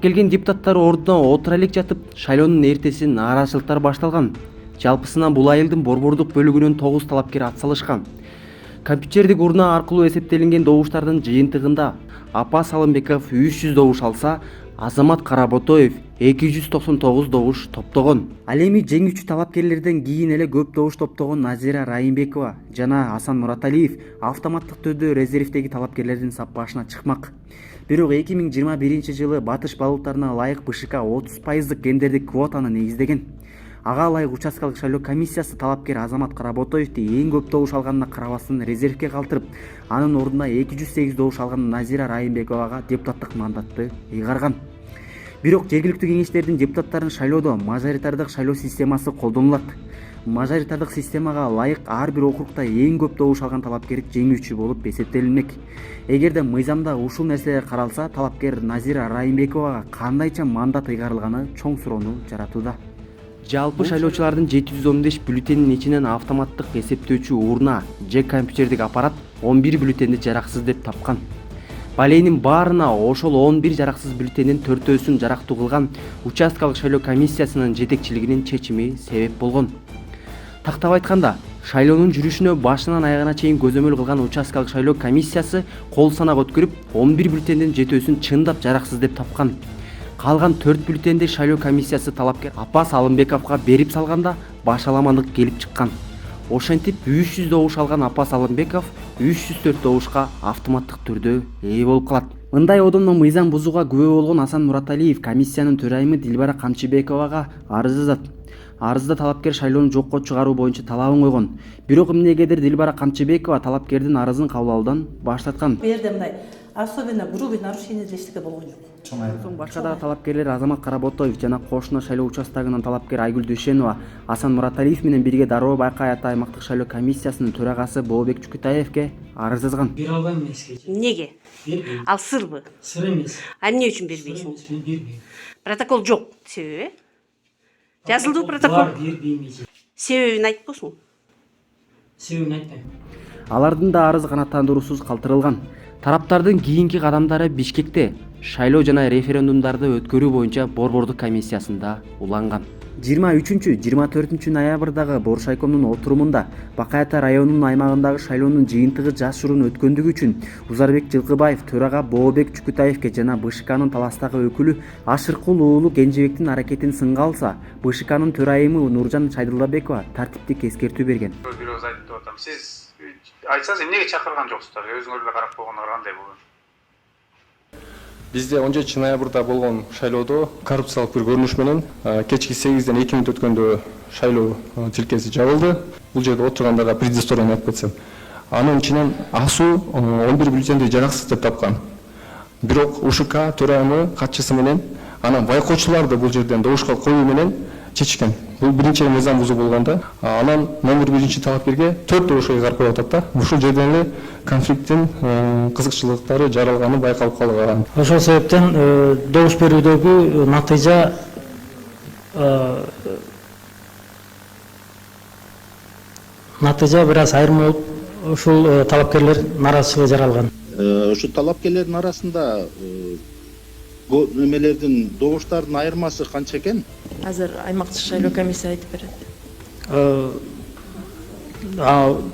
келген депутаттар ордуна отура элек жатып, шайлоонун эртеси нааразычылыктар башталган. Жалпысынан бул айылдын борбордук бөлүгүнөн 9 талапкер атсалышкан. Компьютердик урна аркылуу эсептелинген добуштардын жыйынтыгында Апас Алымбеков 300 добуш алса, Азамат Каработоев 299 добуш топтогон. Ал эми жеңүүчү талапкерлерден кийин эле көп добуш топтогон Назира Райымбекова жана Асан Мураталиев автоматтык түрдө резервдеги талапкерлердин саппашына чыкмак. Бирок 2021 жылы батыш балуттарына ылайык БШК 30% гендердик квотаны негиздеген. Ага ылайык участкалык шайлоо комиссиясы талапкер Азамат Каработоевди эң көп добуш алганына карабастан резервге калтырып, анын ордуна 208 добуш алган Назира Райымбековага депутаттык мандатты ыйгарган. Бирок жергиликтүү кеңештердин депутаттарын шайлоодо мажоритардык шайлоо системасы колдонулат. Мажоритардык системага ылайык ар бир округда эң көп добуш алган талапкер жеңүүчү болуп эсептелинмек. Эгерде мыйзамда ушул нерселер каралса, талапкер Назира Райымбековага кандайча мандат ыйгарылганы чоң суроону жаратууда. Жалпы шайлоочулардын 715 бюллетенин ичинен автоматтык эсептөөчү урна же компьютердик аппарат 11 бюллетенди жараксыз деп тапкан. Балейнин баарына ошол 11 жараксыз бюллетендин 4-өсүн жарактуу кылган участкалык шайлоо комиссиясынын жетекчилигинин чечими себеп болгон. Тактап айтканда, шайлоонун жүрүшүнө башынан аягына чейин көзөмөл кылган участкалык шайлоо комиссиясы кол санак өткөрүп, 11 бюллетендин 7-өсүн чындап жараксыз деп тапкан. Калган 4 бюллетенди шайлоо комиссиясы талапкер Апас Алымбековго берип салганда башаламандык келип чыккан. Ошентип 300 добуш алган Апас Алымбеков 304 добушка автоматтык түрдө ээ болуп калат. Мындай одомдо мыйзам бузууга күбө болгон Асан Мураталиев комиссиянын төрайымы Дилбара Камчыбековага арыз жазат. Арызда талапкер шайлоону жокко чыгаруу боюнча талабын койгон. Бирок эмнегедир Дилбара Камчыбекова талапкердин арызын кабыл алуудан баш тарткан. Бу жерде мындай особенно грубый нарушение делиштике болгон жок. Соң башка дагы талапкерлер Азамат Каработоев жана кошуна шайлоо участогунун талапкер Айгүл Дөшенова, Асан Мураталиев менен бирге Дароо Байкай ата аймактык шайлоо комиссиясынын төрагасы Бообек Чүкүтаевке арыз жазган. Бере албайм эмеске. Неге? Бербейм. Ал сырбы? Сыр эмес. А эмне үчүн бербейсиң? Бербейм. Протокол жок, себеби? Жазылды протокол. Бар, бербейм эже. Себебин айтпосуң? Себебин айтпайм. Алардын да арызы канааттандыруусуз калтырылган. Тараптардын кийинки кадамдары Бишкекте шайлоо жана референдумдарды өткөрүү боюнча борбордук комиссиясында уланган. 23-24 ноябрдагы Боршайкомдун отурумунда Бакай ата районунун аймагындагы шайлоонун жыйынтыгы жашыруун өткөндүгү үчүн Узарбек Жылкыбаев төрага Бообек Чүкүтаевке жана БШКнын Таластагы өкүлү Ашыркул уулу Кенжебектин аракетин сынга алса, БШКнын төрайымы Нуржан Шайдылдабекова тартиптик эскертүү берген. Бирөөз айтып атам. Сиз айтсаңыз эмнеге чакырган жоксуздар? Өзүңөр эле карап койгондор кандай болот? Бизде 17 ноябрда болгон шайлоодо коррупциялык бир көрүнүш менен кечки 8ден 2 мүнөт өткөндө шайлоо тилкеси жабылды. Бул жерде отургандарға предысторияны айтып кетсем. Анын ичинен АСУ 11 бюллетенди жараксыз деп тапкан. Бирок УШК төрайымы катчысы менен анан байкоочуларды бул жерден добушка коюу менен чечкен. Бул биринчи мыйзам бузуу болгондо, анан номер 1 талапкерге 4 добуш ыйгарып коюп атат да. Ушул жерден эле конфликттин кызыкчылыктары жаралганы байкалып калган. Ошол себептен добуш берүүдөгү натыйжа бир аз айырма болуп, ушул талапкерлер нааразычылыгы жаралган. Ушул талапкерлердин арасында немелердин добуштардын айырмасы канча экен? Азыр аймактык шайлоо комиссия айтып берет.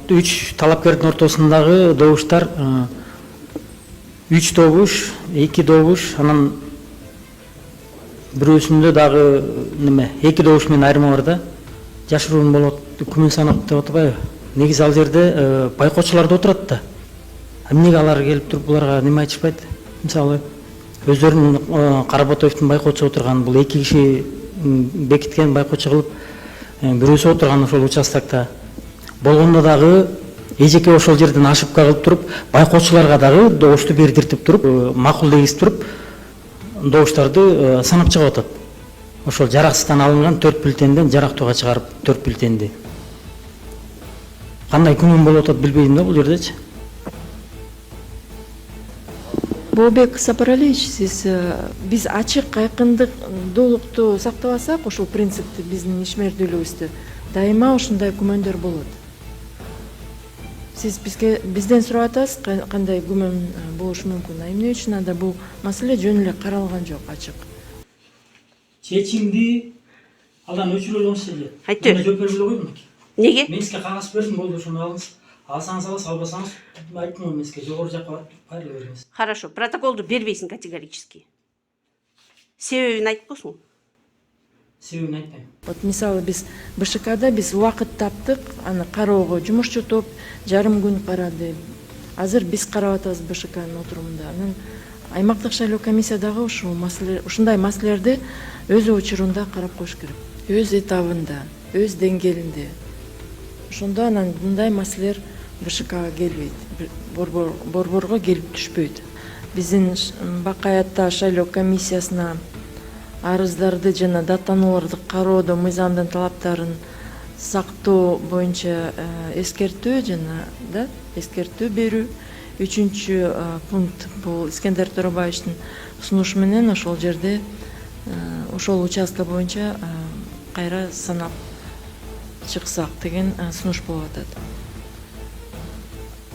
3 талапкердин ортосундагы добуштар 3 добуш, 2 добуш, анан бирөөсүндө дагы 2 добуш менен айырма бар да. Жашыруун болот, күмөн санап деп атпайбы? Негизи ал жерде байкоочулар да отурат да. Эмнеге алар келип туруп буларга неме айтышпайт? Мисалы, өздөрүнүн Каработоевдин байкоочу отурган, бул 2 киши бекиткен байкоочу кылып, бирөөсү отурган ошол участокто. Болгондо дагы эжеке ошол жерден ошибка кылып туруп, байкоочуларга дагы добушту бердиртип туруп, макул дегиз туруп, добуштарды санап чыгып атат. Ошол жараксыздан алынган 4 бюллетенден жарактууга чыгарып 4 бюллетенди. Кандай күнүм болуп атат билбейм да бул жердечи. Бообек Сапаралиевич, сиз биз ачык айкындуулукту сактабасак, ошол принципти биздин ишмердүүлүгүбүздө дайыма ушундай күмөндөр болот. Сиз бизден сурап атасыз кандай күмөн болушу мүмкүн. Эмне үчүн анда бул маселе жөн эле каралган жок, ачык. чечимди алдан өчүрө алыңызчы эле. Айтты. Мына жооп бере койдум. Неге? Мен сизге кагаз бердим, болду, ошону алыңыз. Алсаңыз аласыз, албасаңыз айттым го мен сизге жогору жакка барып кайрыла бериңиз. Хорошо, протоколду бербейсиң категорически. Себебин айтып болсуң. Себебин айтпайм. Вот мисалы биз БШКда биз убакыт таптык, аны кароого жумушчу топ жарым күн карады. Азыр биз карап атабыз БШКнын отурумунда. Анан аймактык шайлоо комиссиядагы ушундай маселелерди өз учурунда карап коюш керек. Өз этабында, өз деңгээлинде. Ошондо анан мындай маселелер БШКга келбейт, борборго келип түшпөйт. Биздин Бакаятта шайлоо комиссиясына арыздарды жана даттанууларды кароодо мыйзамдын талаптарын сактоо боюнча эскертүү жана эскертүү берүү. Үчүнчү пункт бул Искендер Торобаевичтин сунушу менен ошол жерде ошол участка боюнча кайра санап чыксак деген сунуш болуп атат.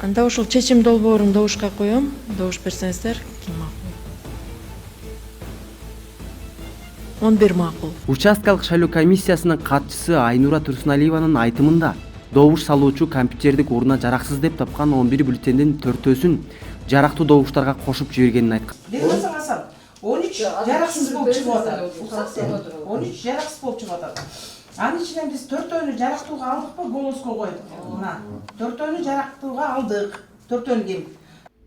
Анда ошол чечим долбоорун добушка коем. Добуш берсеңиздер ким макул? 11 макул. Участкалык шайлоо комиссиясынын катчысы Айнура Турсуналиеванын айтымында добуш салуучу компьютердик урна жараксыз деп тапкан 11 бюллетендин 4-өсүн жарактуу добуштарга кошуп жибергенин айткан. Бербесең Асан, 13 жараксыз болуп чыгып атат. 13 жараксыз болуп чыгып атат. Анын ичинен биз 4-өнү жарактууга алдыкпы, голоско койдук. Мына 4-өнү жарактууга алдык. 4-өн ким?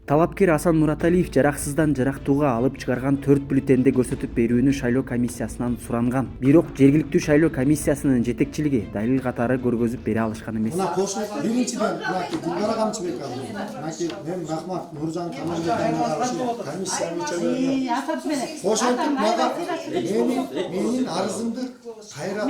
Талапкер Асан Мураталиев жараксыздан жарактууга алып чыгарган 4 бюллетенди көрсөтүп берүүнү шайлоо комиссиясынан суранган. Бирок жергиликтүү шайлоо комиссиясынын жетекчилиги далил катары көргөзүп бере алышкан эмес. Мына кошулуп биринчиден Гүлбара Камчыбекова, мен Рахмат Нуржан Камалбековна комиссия мүчөлөрүнө кошулуп мага менин арызымды кайра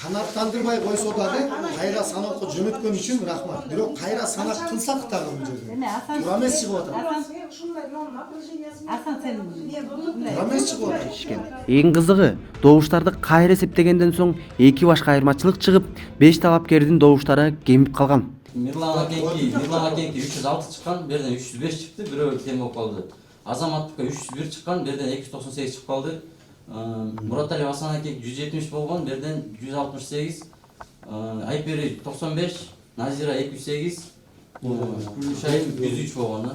канааттандырбай койсо дагы кайра саноого жөнөткөн үчүн рахмат. Бирок кайра санак кылсак дагы бул жерде. Туура эмес чыгып атат. Туура эмес чыгып атат. Эң кызыгы, добуштарды кайра эсептегенден соң эки башка айырмачылык чыгып, 5 талапкердин добуштары кемип калган. Мирлан Акенки 306 чыккан, берден 305 чыкты, бирөө кем болуп калды. Азаматтыкка 301 чыккан, берден 298 чыгып калды. Мураталиев Асан Акенки 170 болгон, берден 168. Айпери 95, Назира 208, Гүлшайым 103 болгон.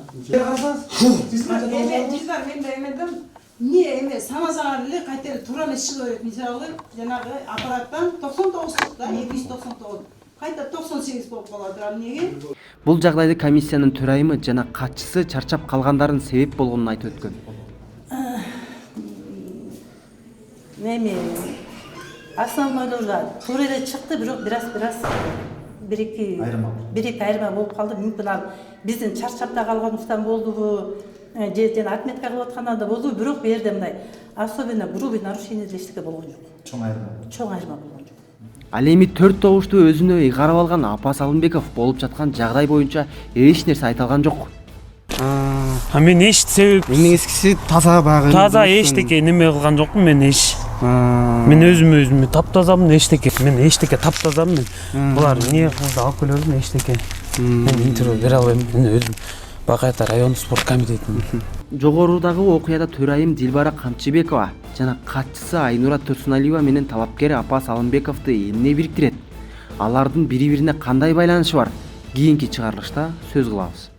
Эмне эме санасаңар эле кайта эле туура эмес чыга берет. Мисалы жанагы аппараттан 99 чыкты, 299. Кайта 98 болуп калат. Эмнеге? Бул жагдайда комиссиянын төрайымы жана катчысы чарчап калгандарын себеп болгонун айтып өткөн. Неме основнойлорго туура эле чыкты, бирок бир-эки айырма болуп калды. Мүмкүн ал биздин чарчап да калганыбыздан болдубу, же жана отметка кылып аткандан да болдубу, бирок бу жерде мындай особенно грубый нарушение деле эчтеке болгон жок. Чоң айырма болгон жок. Ал эми 4 добушту өзүнө ыйгарып алган Апас Алымбеков болуп жаткан жагдай боюнча эч нерсе айта алган жок. Мен эч себеп эскиси таза багы. Таза эчтеке неме кылган жокмун мен эч. Мен өзүмө таптазамын эчтеке. Мен эчтеке таптазамын. Булар эмне кылды алып келебин эчтеке. Мен интервью бере албайм. Мен өзүм Бакаятта райондук спорт комитетинин. Жогорудагы окуяда төрайым Дилбара Камчыбекова жана катчысы Айнура Турсуналиева менен талапкер Апас Алымбековду эмне бириктирет? Алардын бири-бирине кандай байланышы бар? Кийинки чыгарылышта сөз кылабыз.